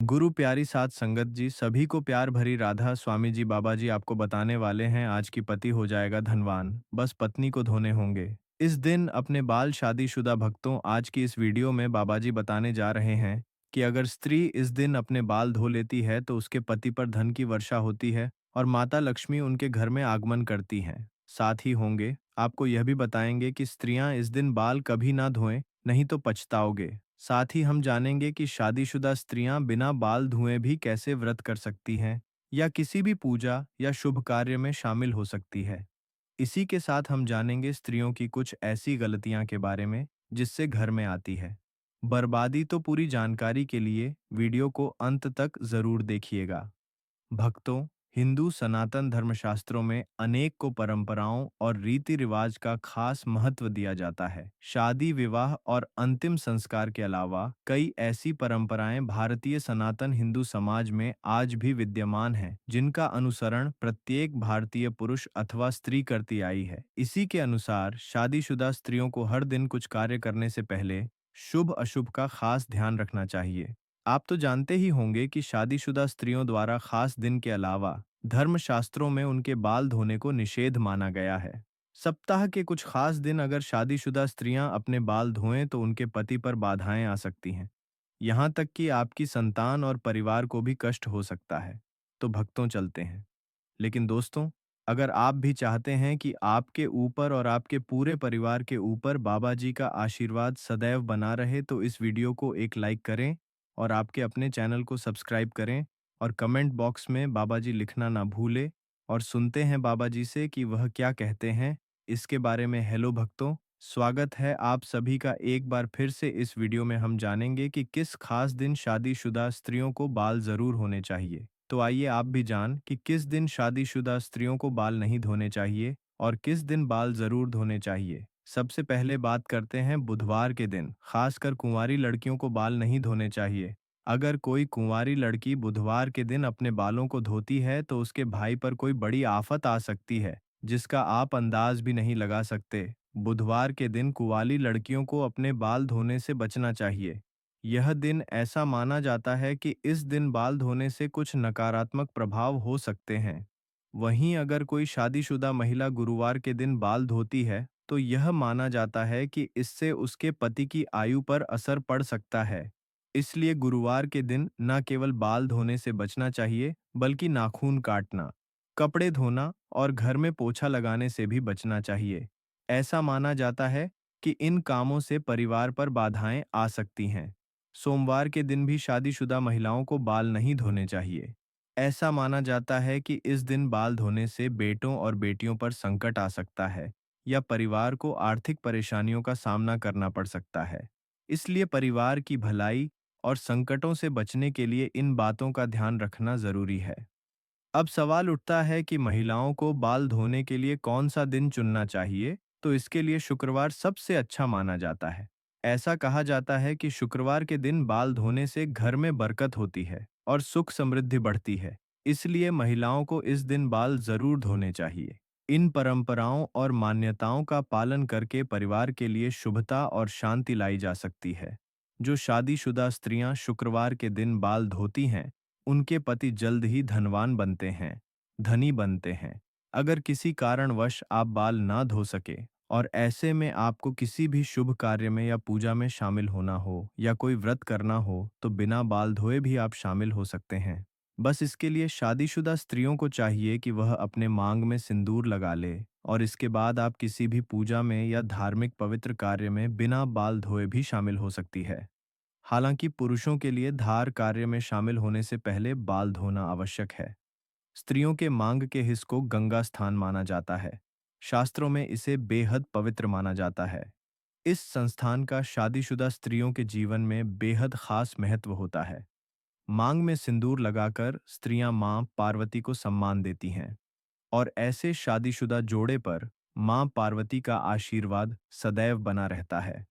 गुरु प्यारी साध संगत जी, सभी को प्यार भरी राधा। स्वामी जी बाबा जी आपको बताने वाले हैं आज की पति हो जाएगा धनवान, बस पत्नी को धोने होंगे। इस दिन अपने बाल शादीशुदा भक्तों, आज की इस वीडियो में बाबा जी बताने जा रहे हैं कि अगर स्त्री इस दिन अपने बाल धो लेती है तो उसके पति पर धन की वर्षा होती है और माता लक्ष्मी उनके घर में आगमन करती हैं। साथ ही होंगे आपको यह भी बताएंगे कि स्त्रियां इस दिन बाल कभी ना धोएं, नहीं तो पछताओगे। साथ ही हम जानेंगे कि शादीशुदा स्त्रियां बिना बाल धुए भी कैसे व्रत कर सकती हैं या किसी भी पूजा या शुभ कार्य में शामिल हो सकती है। इसी के साथ हम जानेंगे स्त्रियों की कुछ ऐसी गलतियां के बारे में जिससे घर में आती है बर्बादी। तो पूरी जानकारी के लिए वीडियो को अंत तक जरूर देखिएगा। भक्तों, हिंदू सनातन धर्मशास्त्रों में अनेक को परंपराओं और रीति रिवाज का खास महत्व दिया जाता है। शादी, विवाह और अंतिम संस्कार के अलावा कई ऐसी परंपराएं भारतीय सनातन हिंदू समाज में आज भी विद्यमान हैं, जिनका अनुसरण प्रत्येक भारतीय पुरुष अथवा स्त्री करती आई है। इसी के अनुसार शादीशुदा स्त्रियों को हर दिन कुछ कार्य करने से पहले शुभ अशुभ का खास ध्यान रखना चाहिए। आप तो जानते ही होंगे कि शादीशुदा स्त्रियों द्वारा खास दिन के अलावा धर्मशास्त्रों में उनके बाल धोने को निषेध माना गया है। सप्ताह के कुछ खास दिन अगर शादीशुदा स्त्रियां अपने बाल धोएं तो उनके पति पर बाधाएं आ सकती हैं। यहाँ तक कि आपकी संतान और परिवार को भी कष्ट हो सकता है। तो भक्तों, चलते हैं। लेकिन दोस्तों, अगर आप भी चाहते हैं कि आपके ऊपर और आपके पूरे परिवार के ऊपर बाबा जी का आशीर्वाद सदैव बना रहे तो इस वीडियो को एक लाइक करें और आपके अपने चैनल को सब्सक्राइब करें और कमेंट बॉक्स में बाबा जी लिखना ना भूलें। और सुनते हैं बाबा जी से कि वह क्या कहते हैं इसके बारे में। हेलो भक्तों, स्वागत है आप सभी का एक बार फिर से। इस वीडियो में हम जानेंगे कि किस खास दिन शादीशुदा स्त्रियों को बाल जरूर होने चाहिए। तो आइए आप भी जान कि किस दिन शादीशुदा स्त्रियों को बाल नहीं धोने चाहिए और किस दिन बाल जरूर धोने चाहिए। सबसे पहले बात करते हैं बुधवार के दिन। खासकर कुंवारी लड़कियों को बाल नहीं धोने चाहिए। अगर कोई कुंवारी लड़की बुधवार के दिन अपने बालों को धोती है तो उसके भाई पर कोई बड़ी आफत आ सकती है, जिसका आप अंदाज भी नहीं लगा सकते। बुधवार के दिन कुंवारी लड़कियों को अपने बाल धोने से बचना चाहिए। यह दिन ऐसा माना जाता है कि इस दिन बाल धोने से कुछ नकारात्मक प्रभाव हो सकते हैं। वहीं अगर कोई शादीशुदा महिला गुरुवार के दिन बाल धोती है तो यह माना जाता है कि इससे उसके पति की आयु पर असर पड़ सकता है। इसलिए गुरुवार के दिन न केवल बाल धोने से बचना चाहिए बल्कि नाखून काटना, कपड़े धोना और घर में पोछा लगाने से भी बचना चाहिए। ऐसा माना जाता है कि इन कामों से परिवार पर बाधाएं आ सकती हैं। सोमवार के दिन भी शादीशुदा महिलाओं को बाल नहीं धोने चाहिए। ऐसा माना जाता है कि इस दिन बाल धोने से बेटों और बेटियों पर संकट आ सकता है या परिवार को आर्थिक परेशानियों का सामना करना पड़ सकता है। इसलिए परिवार की भलाई और संकटों से बचने के लिए इन बातों का ध्यान रखना जरूरी है। अब सवाल उठता है कि महिलाओं को बाल धोने के लिए कौन सा दिन चुनना चाहिए। तो इसके लिए शुक्रवार सबसे अच्छा माना जाता है। ऐसा कहा जाता है कि शुक्रवार के दिन बाल धोने से घर में बरकत होती है और सुख समृद्धि बढ़ती है। इसलिए महिलाओं को इस दिन बाल जरूर धोने चाहिए। इन परंपराओं और मान्यताओं का पालन करके परिवार के लिए शुभता और शांति लाई जा सकती है। जो शादीशुदा स्त्रियां शुक्रवार के दिन बाल धोती हैं उनके पति जल्द ही धनवान बनते हैं, धनी बनते हैं। अगर किसी कारणवश आप बाल ना धो सके और ऐसे में आपको किसी भी शुभ कार्य में या पूजा में शामिल होना हो या कोई व्रत करना हो तो बिना बाल धोए भी आप शामिल हो सकते हैं। बस इसके लिए शादीशुदा स्त्रियों को चाहिए कि वह अपने मांग में सिंदूर लगा ले और इसके बाद आप किसी भी पूजा में या धार्मिक पवित्र कार्य में बिना बाल धोए भी शामिल हो सकती है। हालांकि पुरुषों के लिए धार कार्य में शामिल होने से पहले बाल धोना आवश्यक है। स्त्रियों के मांग के हिस्स को गंगा स्थान माना जाता है। शास्त्रों में इसे बेहद पवित्र माना जाता है। इस संस्थान का शादीशुदा स्त्रियों के जीवन में बेहद खास महत्व होता है। मांग में सिंदूर लगाकर स्त्रियां मां पार्वती को सम्मान देती हैं और ऐसे शादीशुदा जोड़े पर मां पार्वती का आशीर्वाद सदैव बना रहता है।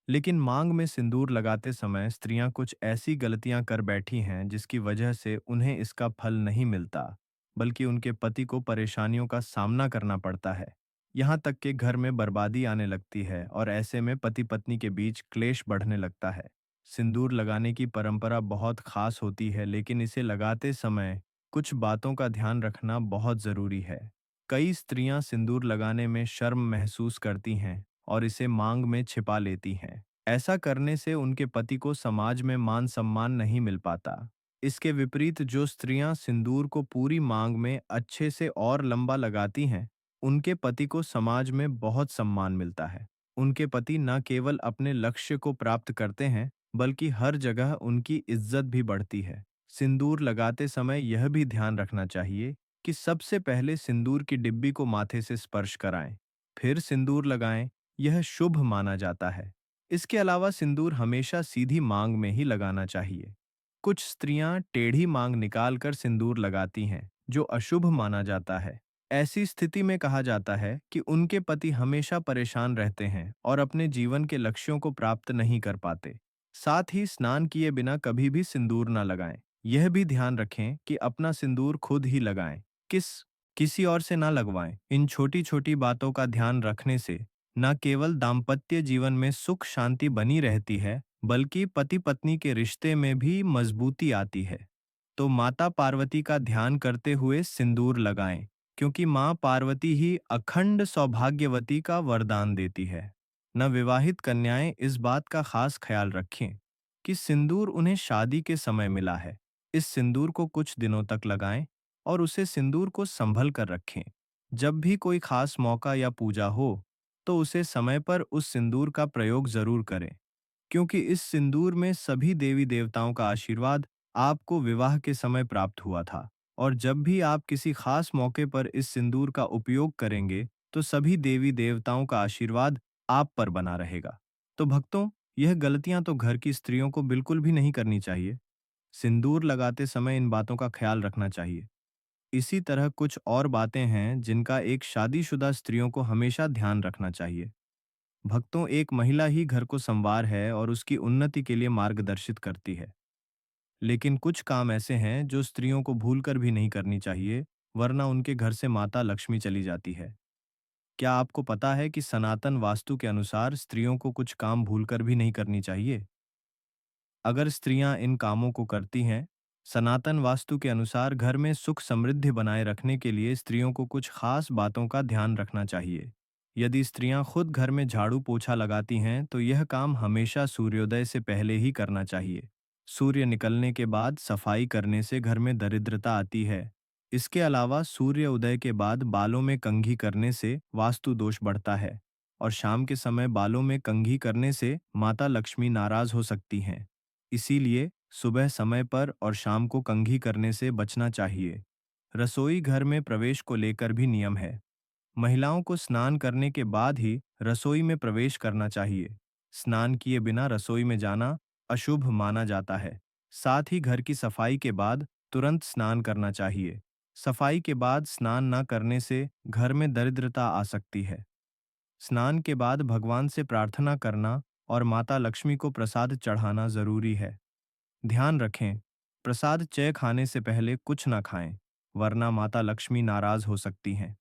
लेकिन मांग में सिंदूर लगाते समय स्त्रियां कुछ ऐसी गलतियां कर बैठी हैं जिसकी वजह से उन्हें इसका फल नहीं मिलता, बल्कि उनके पति को परेशानियों का सामना करना पड़ता है। यहाँ तक कि घर में बर्बादी आने लगती है और ऐसे में पति पत्नी के बीच क्लेश बढ़ने लगता है। सिंदूर लगाने की परंपरा बहुत खास होती है, लेकिन इसे लगाते समय कुछ बातों का ध्यान रखना बहुत ज़रूरी है। कई स्त्रियां सिंदूर लगाने में शर्म महसूस करती हैं और इसे मांग में छिपा लेती हैं। ऐसा करने से उनके पति को समाज में मान सम्मान नहीं मिल पाता। इसके विपरीत जो स्त्रियां सिंदूर को पूरी मांग में अच्छे से और लंबा लगाती हैं, उनके पति को समाज में बहुत सम्मान मिलता है। उनके पति न केवल अपने लक्ष्य को प्राप्त करते हैं, बल्कि हर जगह उनकी इज्जत भी बढ़ती है। सिंदूर लगाते समय यह भी ध्यान रखना चाहिए कि सबसे पहले सिंदूर की डिब्बी को माथे से स्पर्श कराएं, फिर सिंदूर लगाएं। यह शुभ माना जाता है। इसके अलावा सिंदूर हमेशा सीधी मांग में ही लगाना चाहिए। कुछ स्त्रियां टेढ़ी मांग निकालकर सिंदूर लगाती हैं, जो अशुभ माना जाता है। ऐसी स्थिति में कहा जाता है कि उनके पति हमेशा परेशान रहते हैं और अपने जीवन के लक्ष्यों को प्राप्त नहीं कर पाते। साथ ही स्नान किए बिना कभी भी सिंदूर न लगाएं। यह भी ध्यान रखें कि अपना सिंदूर खुद ही लगाएं, किस किसी और से ना लगवाएं। इन छोटी छोटी बातों का ध्यान रखने से न केवल दाम्पत्य जीवन में सुख शांति बनी रहती है, बल्कि पति पत्नी के रिश्ते में भी मजबूती आती है। तो माता पार्वती का ध्यान करते हुए सिंदूर लगाएं, क्योंकि मां पार्वती ही अखंड सौभाग्यवती का वरदान देती है। नवविवाहित कन्याएं इस बात का खास ख्याल रखें कि सिंदूर उन्हें शादी के समय मिला है। इस सिंदूर को कुछ दिनों तक लगाएं और उसे सिंदूर को संभल कर रखें। जब भी कोई खास मौका या पूजा हो, तो उसे समय पर उस सिंदूर का प्रयोग जरूर करें, क्योंकि इस सिंदूर में सभी देवी देवताओं का आशीर्वाद आपको विवाह के समय प्राप्त हुआ था। और जब भी आप किसी खास मौके पर इस सिंदूर का उपयोग करेंगे, तो सभी देवी देवताओं का आशीर्वाद आप पर बना रहेगा। तो भक्तों, यह गलतियां तो घर की स्त्रियों को बिल्कुल भी नहीं करनी चाहिए। सिंदूर लगाते समय इन बातों का ख्याल रखना चाहिए। इसी तरह कुछ और बातें हैं जिनका एक शादीशुदा स्त्रियों को हमेशा ध्यान रखना चाहिए। भक्तों, एक महिला ही घर को संवार है और उसकी उन्नति के लिए मार्गदर्शित करती है। लेकिन कुछ काम ऐसे हैं जो स्त्रियों को भूलकर भी नहीं करनी चाहिए, वरना उनके घर से माता लक्ष्मी चली जाती है। क्या आपको पता है कि सनातन वास्तु के अनुसार स्त्रियों को कुछ काम भूलकर भी नहीं करनी चाहिए? अगर स्त्रियां इन कामों को करती हैं, सनातन वास्तु के अनुसार घर में सुख समृद्धि बनाए रखने के लिए स्त्रियों को कुछ खास बातों का ध्यान रखना चाहिए। यदि स्त्रियां खुद घर में झाड़ू पोछा लगाती हैं, तो यह काम हमेशा सूर्योदय से पहले ही करना चाहिए। सूर्य निकलने के बाद सफाई करने से घर में दरिद्रता आती है। इसके अलावा सूर्य उदय के बाद बालों में कंघी करने से वास्तु दोष बढ़ता है, और शाम के समय बालों में कंघी करने से माता लक्ष्मी नाराज हो सकती हैं। इसीलिए सुबह समय पर और शाम को कंघी करने से बचना चाहिए। रसोई घर में प्रवेश को लेकर भी नियम है। महिलाओं को स्नान करने के बाद ही रसोई में प्रवेश करना चाहिए। स्नान किए बिना रसोई में जाना अशुभ माना जाता है। साथ ही घर की सफाई के बाद तुरंत स्नान करना चाहिए। सफाई के बाद स्नान न करने से घर में दरिद्रता आ सकती है। स्नान के बाद भगवान से प्रार्थना करना और माता लक्ष्मी को प्रसाद चढ़ाना जरूरी है। ध्यान रखें, प्रसाद चय खाने से पहले कुछ ना खाएं, वरना माता लक्ष्मी नाराज हो सकती हैं।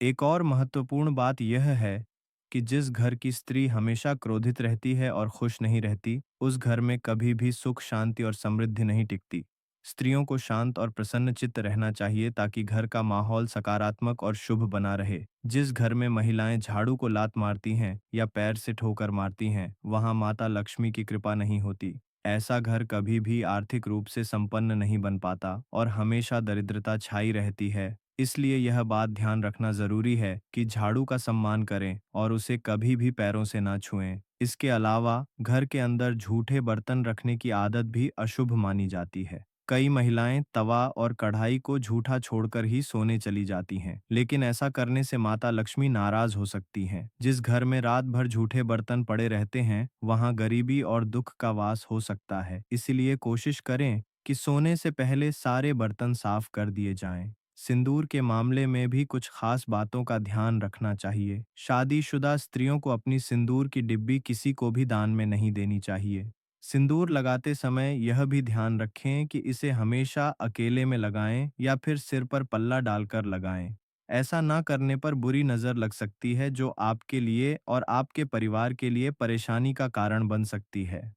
एक और महत्वपूर्ण बात यह है कि जिस घर की स्त्री हमेशा क्रोधित रहती है और खुश नहीं रहती, उस घर में कभी भी सुख शांति और समृद्धि नहीं टिकती। स्त्रियों को शांत और प्रसन्नचित्त रहना चाहिए ताकि घर का माहौल सकारात्मक और शुभ बना रहे। जिस घर में महिलाएं झाड़ू को लात मारती हैं या पैर से ठोकर मारती हैं, वहां माता लक्ष्मी की कृपा नहीं होती। ऐसा घर कभी भी आर्थिक रूप से संपन्न नहीं बन पाता और हमेशा दरिद्रता छाई रहती है। इसलिए यह बात ध्यान रखना जरूरी है कि झाड़ू का सम्मान करें और उसे कभी भी पैरों से ना छुएं। इसके अलावा घर के अंदर झूठे बर्तन रखने की आदत भी अशुभ मानी जाती है। कई महिलाएं तवा और कढ़ाई को झूठा छोड़कर ही सोने चली जाती हैं, लेकिन ऐसा करने से माता लक्ष्मी नाराज हो सकती हैं। जिस घर में रात भर झूठे बर्तन पड़े रहते हैं, वहां गरीबी और दुख का वास हो सकता है। इसलिए कोशिश करें कि सोने से पहले सारे बर्तन साफ कर दिए जाएं। सिंदूर के मामले में भी कुछ खास बातों का ध्यान रखना चाहिए। शादीशुदा स्त्रियों को अपनी सिंदूर की डिब्बी किसी को भी दान में नहीं देनी चाहिए। सिंदूर लगाते समय यह भी ध्यान रखें कि इसे हमेशा अकेले में लगाएं या फिर सिर पर पल्ला डालकर लगाएं। ऐसा ना करने पर बुरी नजर लग सकती है, जो आपके लिए और आपके परिवार के लिए परेशानी का कारण बन सकती है।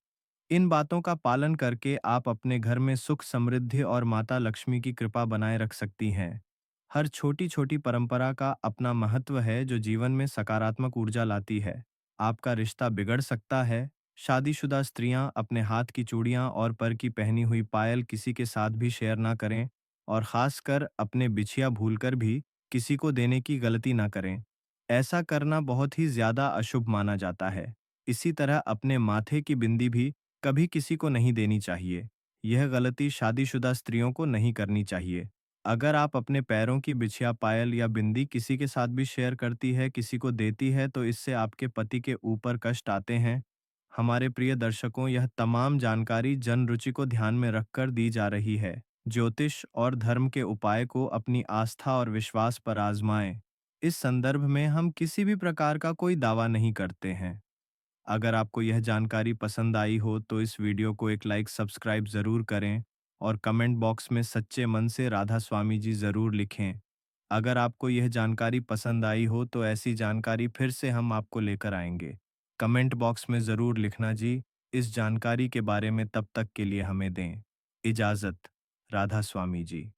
इन बातों का पालन करके आप अपने घर में सुख समृद्धि और माता लक्ष्मी की कृपा बनाए रख सकती हैं। हर छोटी छोटी परंपरा का अपना महत्व है जो जीवन में सकारात्मक ऊर्जा लाती है। आपका रिश्ता बिगड़ सकता है। शादीशुदा स्त्रियां अपने हाथ की चूड़ियां और पर की पहनी हुई पायल किसी के साथ भी शेयर ना करें, और खासकर अपने बिछिया भूलकर भी किसी को देने की गलती ना करें। ऐसा करना बहुत ही ज्यादा अशुभ माना जाता है। इसी तरह अपने माथे की बिंदी भी कभी किसी को नहीं देनी चाहिए। यह गलती शादीशुदा स्त्रियों को नहीं करनी चाहिए। अगर आप अपने पैरों की बिछिया पायल या बिंदी किसी के साथ भी शेयर करती है, किसी को देती है, तो इससे आपके पति के ऊपर कष्ट आते हैं। हमारे प्रिय दर्शकों, यह तमाम जानकारी जन रुचि को ध्यान में रखकर दी जा रही है। ज्योतिष और धर्म के उपाय को अपनी आस्था और विश्वास पर आजमाएं। इस संदर्भ में हम किसी भी प्रकार का कोई दावा नहीं करते हैं। अगर आपको यह जानकारी पसंद आई हो तो इस वीडियो को एक लाइक सब्सक्राइब ज़रूर करें, और कमेंट बॉक्स में सच्चे मन से राधा स्वामी जी ज़रूर लिखें। अगर आपको यह जानकारी पसंद आई हो तो ऐसी जानकारी फिर से हम आपको लेकर आएंगे। कमेंट बॉक्स में ज़रूर लिखना जी। इस जानकारी के बारे में तब तक के लिए हमें दें इजाज़त। राधा स्वामी जी।